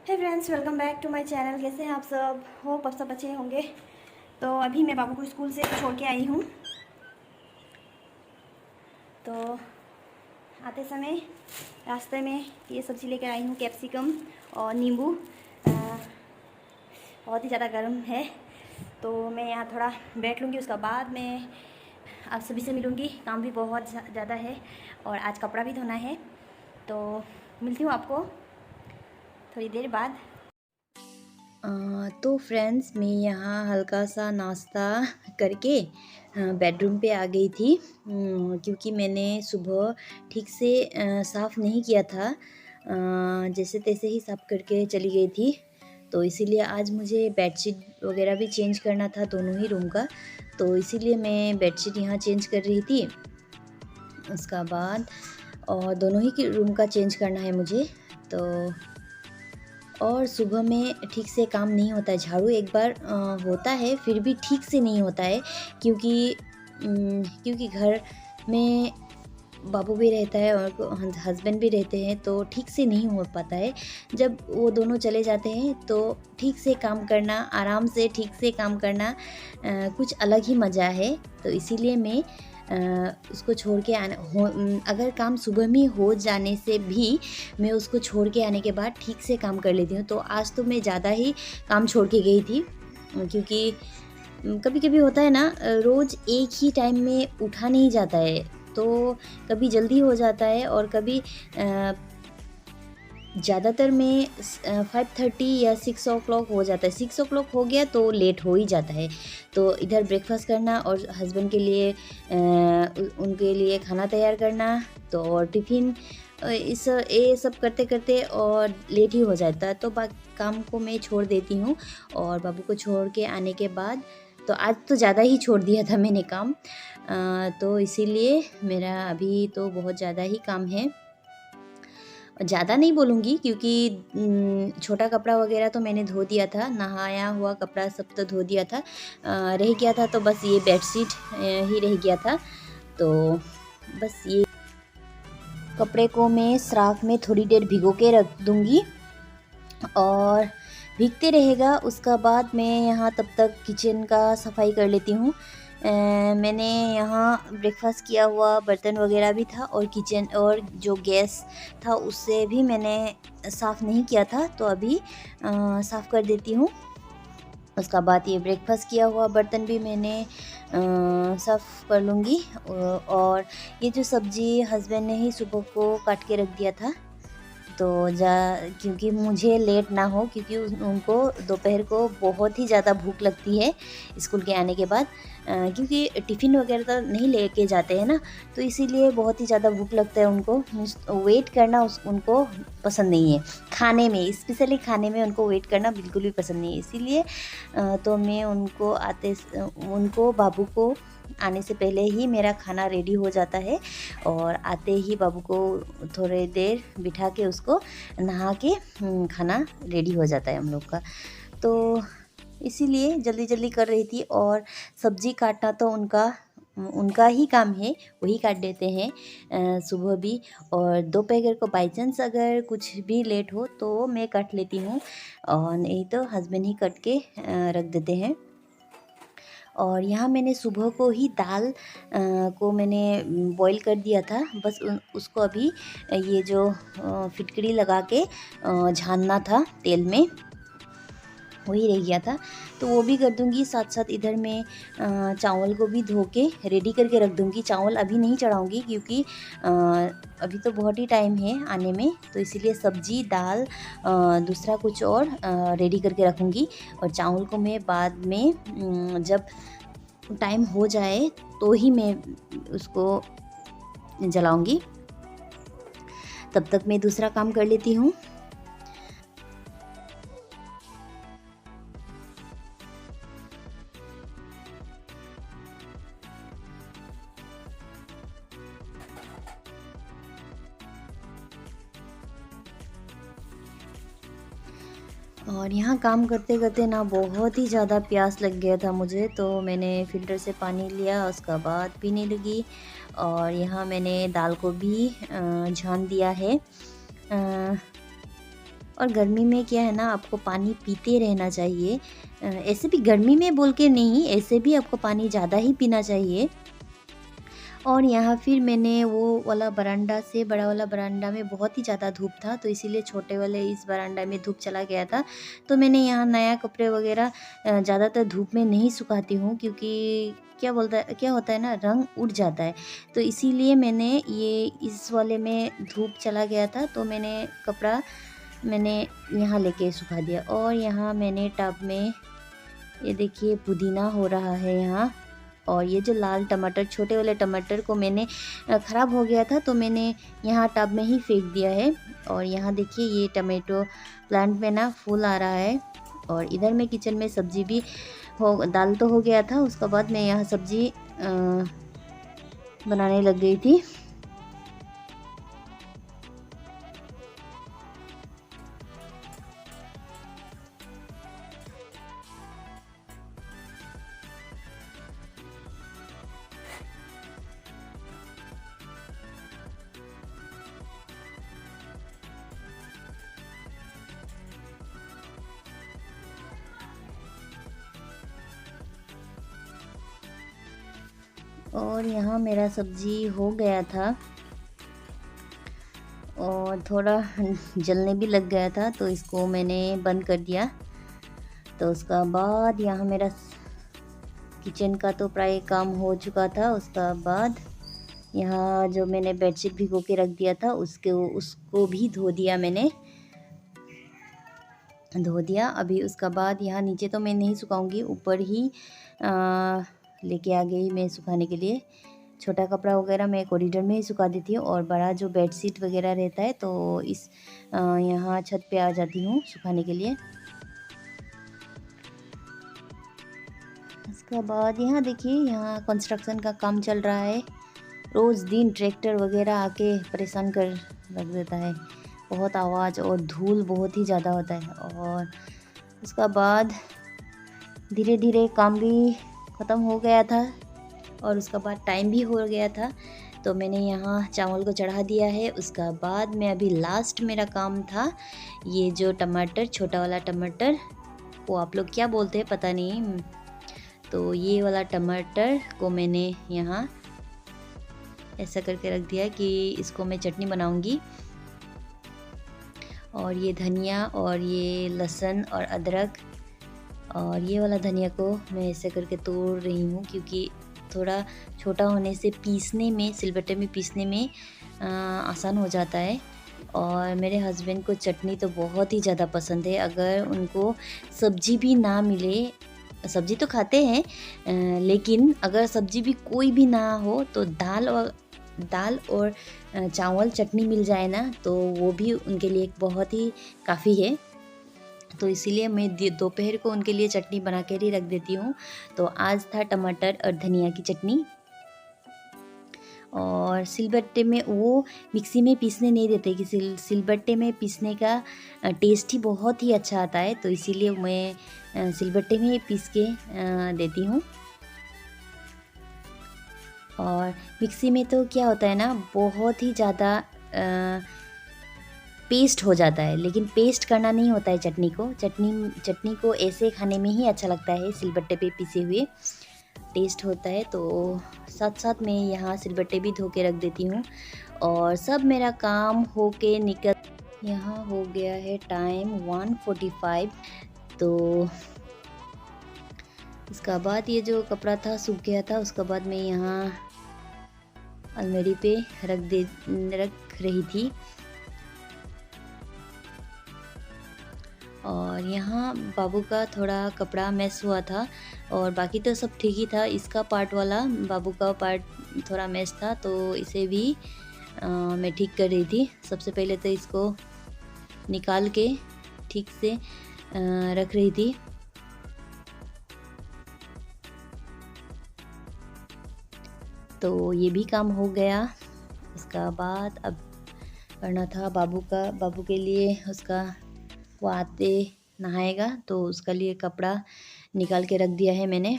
Hey friends, welcome back to my channel. कैसे हैं आप सब? होप आप सब अच्छे होंगे। तो अभी मैं बाबू को स्कूल से छोड़ के आई हूँ। तो आते समय रास्ते में ये सब्ज़ी लेकर आई हूँ, कैप्सिकम और नींबू। बहुत ही ज़्यादा गर्म है, तो मैं यहाँ थोड़ा बैठ लूँगी। उसके बाद मैं आप सभी से मिलूँगी। काम भी बहुत ज़्यादा है और आज कपड़ा भी धोना है। तो मिलती हूँ आपको थोड़ी देर बाद। तो फ्रेंड्स, मैं यहाँ हल्का सा नाश्ता करके बेडरूम पे आ गई थी, क्योंकि मैंने सुबह ठीक से साफ़ नहीं किया था। जैसे तैसे ही साफ़ करके चली गई थी, तो इसीलिए आज मुझे बेडशीट वगैरह भी चेंज करना था दोनों ही रूम का। तो इसीलिए मैं बेडशीट यहाँ चेंज कर रही थी। उसका बाद और दोनों ही रूम का चेंज करना है मुझे। तो और सुबह में ठीक से काम नहीं होता है। झाड़ू एक बार होता है, फिर भी ठीक से नहीं होता है, क्योंकि घर में बाबू भी रहता है और हस्बैंड भी रहते हैं, तो ठीक से नहीं हो पाता है। जब वो दोनों चले जाते हैं तो ठीक से काम करना, आराम से ठीक से काम करना कुछ अलग ही मज़ा है। तो इसीलिए मैं उसको छोड़ के अगर काम सुबह में हो जाने से भी मैं उसको छोड़ के आने के बाद ठीक से काम कर लेती हूँ। तो आज तो मैं ज़्यादा ही काम छोड़ के गई थी, क्योंकि कभी-कभी होता है ना, रोज़ एक ही टाइम में उठा नहीं जाता है। तो कभी जल्दी हो जाता है और कभी ज़्यादातर में 5:30 या 6 o'clock हो जाता है। 6 o'clock हो गया तो लेट हो ही जाता है। तो इधर ब्रेकफ़ास्ट करना और हस्बैंड के लिए उनके लिए खाना तैयार करना, तो और टिफ़िन, ये सब करते-करते और लेट ही हो जाता है। तो काम को मैं छोड़ देती हूँ और बाबू को छोड़ के आने के बाद तो आज तो ज़्यादा ही छोड़ दिया था मैंने काम। तो इसीलिए मेरा अभी तो बहुत ज़्यादा ही काम है। ज़्यादा नहीं बोलूँगी, क्योंकि छोटा कपड़ा वगैरह तो मैंने धो दिया था, नहाया हुआ कपड़ा सब तो धो दिया था। रह गया था तो बस ये बेडशीट ही रह गया था। तो बस ये कपड़े को मैं सर्फ़ में थोड़ी देर भिगो के रख दूँगी और भीगते रहेगा। उसका बाद मैं यहाँ तब तक किचन का सफाई कर लेती हूँ। मैंने यहाँ ब्रेकफ़ास्ट किया हुआ बर्तन वगैरह भी था और किचन और जो गैस था उससे भी मैंने साफ़ नहीं किया था, तो अभी साफ़ कर देती हूँ। उसका बाद ये ब्रेकफ़ास्ट किया हुआ बर्तन भी मैंने साफ़ कर लूँगी। और ये जो सब्ज़ी हस्बैंड ने ही सुबह को काट के रख दिया था, तो क्योंकि मुझे लेट ना हो, क्योंकि उनको दोपहर को बहुत ही ज़्यादा भूख लगती है स्कूल के आने के बाद, क्योंकि टिफ़िन वगैरह तो नहीं लेके जाते हैं ना, तो इसीलिए बहुत ही ज़्यादा भूख लगता है उनको। वेट करना उनको पसंद नहीं है। खाने में, स्पेशली खाने में उनको वेट करना बिल्कुल भी पसंद नहीं है। इसीलिए तो मैं उनको बाबू को आने से पहले ही मेरा खाना रेडी हो जाता है और आते ही बाबू को थोड़ी देर बिठा के उसको नहा के खाना रेडी हो जाता है हम लोग का। तो इसीलिए जल्दी-जल्दी कर रही थी और सब्ज़ी काटना तो उनका ही काम है, वही काट देते हैं सुबह भी। और दोपहर को बाई चांस अगर कुछ भी लेट हो तो मैं काट लेती हूँ, और नहीं तो हस्बैंड ही कट के रख देते हैं। और यहाँ मैंने सुबह को ही दाल को मैंने बॉईल कर दिया था। बस उसको अभी ये जो फिटकरी लगा के छानना था तेल में, वही रह गया था, तो वो भी कर दूँगी। साथ-साथ इधर मैं चावल को भी धो के रेडी करके रख दूँगी। चावल अभी नहीं चढ़ाऊँगी, क्योंकि अभी तो बहुत ही टाइम है आने में, तो इसीलिए सब्ज़ी, दाल, दूसरा कुछ और रेडी करके रखूँगी। और चावल को मैं बाद में जब टाइम हो जाए तो ही मैं उसको जलाऊँगी। तब तक मैं दूसरा काम कर लेती हूँ। और यहाँ काम करते-करते ना बहुत ही ज़्यादा प्यास लग गया था मुझे, तो मैंने फ़िल्टर से पानी लिया, उसका बाद पीने लगी। और यहाँ मैंने दाल को भी छान दिया है। और गर्मी में क्या है ना, आपको पानी पीते रहना चाहिए। ऐसे भी गर्मी में बोल के नहीं, ऐसे भी आपको पानी ज़्यादा ही पीना चाहिए। और यहाँ फिर मैंने वो वाला बरामदा से बड़ा वाला बरामदा में बहुत ही ज़्यादा धूप था, तो इसीलिए छोटे वाले इस बरामदा में धूप चला गया था। तो मैंने यहाँ नया कपड़े वगैरह ज़्यादातर धूप में नहीं सुखाती हूँ, क्योंकि क्या होता है ना, रंग उड़ जाता है। तो इसीलिए मैंने ये इस वाले में धूप चला गया था, तो मैंने यहाँ लेके सुखा दिया। और यहाँ मैंने टब में, ये देखिए पुदीना हो रहा है यहाँ। और ये जो लाल टमाटर, छोटे वाले टमाटर को मैंने ख़राब हो गया था, तो मैंने यहाँ टब में ही फेंक दिया है। और यहाँ देखिए ये टमाटो प्लांट में ना फूल आ रहा है। और इधर मैं किचन में सब्ज़ी भी दाल तो हो गया था, उसके बाद मैं यहाँ सब्ज़ी बनाने लग गई थी। और यहाँ मेरा सब्ज़ी हो गया था और थोड़ा जलने भी लग गया था, तो इसको मैंने बंद कर दिया। तो उसका बाद यहाँ मेरा किचन का तो प्राय काम हो चुका था। उसका बाद यहाँ जो मैंने बेडशीट भिगो के रख दिया था, उसको भी धो दिया मैंने, धो दिया। अभी उसका बाद यहाँ नीचे तो मैं नहीं सुखाऊंगी, ऊपर ही लेके आ गई मैं सुखाने के लिए। छोटा कपड़ा वगैरह मैं कॉरिडोर में ही सुखा देती हूँ, और बड़ा जो बेडशीट वगैरह रहता है तो यहाँ छत पे आ जाती हूँ सुखाने के लिए। उसके बाद यहाँ देखिए, यहाँ कंस्ट्रक्शन का काम चल रहा है। रोज़ दिन ट्रैक्टर वगैरह आके परेशान कर रख देता है, बहुत आवाज़ और धूल बहुत ही ज़्यादा होता है। और उसका बाद धीरे धीरे काम भी ख़त्म हो गया था, और उसका बाद टाइम भी हो गया था, तो मैंने यहाँ चावल को चढ़ा दिया है। उसका बाद मैं अभी लास्ट मेरा काम था, ये जो टमाटर, छोटा वाला टमाटर, वो आप लोग क्या बोलते हैं पता नहीं, तो ये वाला टमाटर को मैंने यहाँ ऐसा करके रख दिया कि इसको मैं चटनी बनाऊंगी। और ये धनिया और ये लहसुन और अदरक, और ये वाला धनिया को मैं ऐसे करके तोड़ रही हूँ, क्योंकि थोड़ा छोटा होने से पीसने में, सिलबट्टे में पीसने में आसान हो जाता है। और मेरे हस्बैंड को चटनी तो बहुत ही ज़्यादा पसंद है। अगर उनको सब्जी भी ना मिले, सब्जी तो खाते हैं, लेकिन अगर सब्जी भी कोई भी ना हो तो दाल और चावल चटनी मिल जाए ना, तो वो भी उनके लिए बहुत ही काफ़ी है। तो इसीलिए मैं दोपहर को उनके लिए चटनी बना कर ही रख देती हूँ। तो आज था टमाटर और धनिया की चटनी। और सिलबट्टे में वो मिक्सी में पीसने नहीं देते, कि सिलबट्टे में पीसने का टेस्ट ही बहुत ही अच्छा आता है, तो इसीलिए मैं सिलबट्टे में ही पीस के देती हूँ। और मिक्सी में तो क्या होता है ना, बहुत ही ज़्यादा पेस्ट हो जाता है, लेकिन पेस्ट करना नहीं होता है चटनी को ऐसे खाने में ही अच्छा लगता है, सिलबट्टे पे पीसे हुए टेस्ट होता है। तो साथ साथ मैं यहाँ सिलबट्टे भी धो के रख देती हूँ। और सब मेरा काम हो के निकल, यहाँ हो गया है टाइम 1:45। तो उसका बाद ये जो कपड़ा था सूख गया था, उसके बाद मैं यहाँ अलमारी पे रख रही थी। और यहाँ बाबू का थोड़ा कपड़ा मैस हुआ था, और बाकी तो सब ठीक ही था। इसका पार्ट वाला, बाबू का पार्ट थोड़ा मैस था, तो इसे भी मैं ठीक कर रही थी। सबसे पहले तो इसको निकाल के ठीक से रख रही थी। तो ये भी काम हो गया। उसका बाद अब करना था बाबू के लिए, उसका वो आते नहाएगा, तो उसका लिए कपड़ा निकाल के रख दिया है मैंने।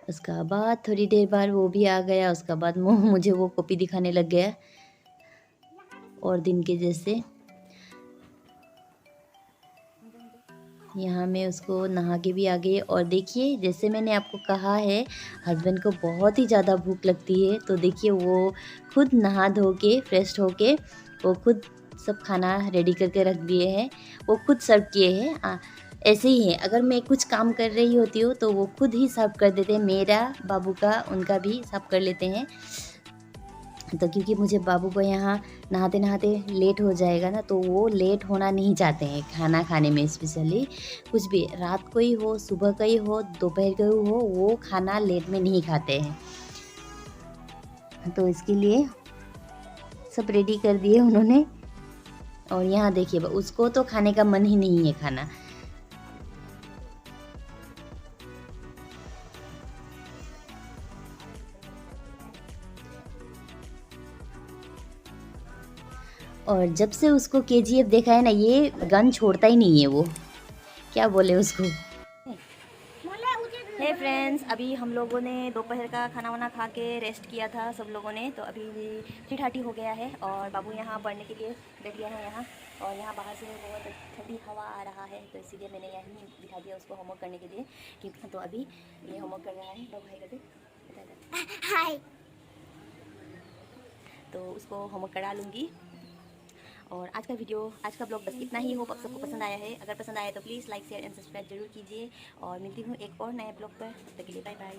उसका बाद थोड़ी देर बाद वो भी आ गया। उसका बाद मुझे वो कॉपी दिखाने लग गया और दिन के जैसे। यहाँ मैं उसको नहा के भी आ गई। और देखिए जैसे मैंने आपको कहा है, हस्बैंड को बहुत ही ज़्यादा भूख लगती है, तो देखिए वो खुद नहा धो के फ्रेश होके वो खुद सब खाना रेडी करके रख दिए हैं, वो खुद सर्व किए हैं। ऐसे ही है, अगर मैं कुछ काम कर रही होती हूँ तो वो खुद ही सर्व कर देते हैं, मेरा बाबू का उनका भी सर्व कर लेते हैं। तो क्योंकि मुझे बाबू को यहाँ नहाते नहाते लेट हो जाएगा ना, तो वो लेट होना नहीं चाहते हैं खाना खाने में। स्पेशली कुछ भी रात को ही हो, सुबह का ही हो, दोपहर का ही हो, वो खाना लेट में नहीं खाते हैं। तो इसके लिए सब रेडी कर दिए उन्होंने। और यहाँ देखिए उसको तो खाने का मन ही नहीं है खाना। और जब से उसको KGF देखा है ना, ये गन छोड़ता ही नहीं है वो, क्या बोले उसको। हे फ्रेंड्स, अभी हम लोगों ने दोपहर का खाना वाना खा के रेस्ट किया था सब लोगों ने। तो अभी 3:30 हो गया है और बाबू यहाँ पढ़ने के लिए बैठ गया है यहाँ। और यहाँ बाहर से बहुत ठंडी हवा आ रहा है, तो इसीलिए मैंने यहीं बिठा दिया उसको होमवर्क करने के लिए। क्योंकि तो अभी ये होमवर्क कर रहा है। तो भाई करते हाय, तो उसको होमवर्क करा लूँगी। और आज का ब्लॉग बस इतना ही। होप आप सबको पसंद आया है। अगर पसंद आया तो please like share and subscribe जरूर कीजिए। और मिलती हूँ एक और नए ब्लॉग पर। तब तक के लिए बाय बाय।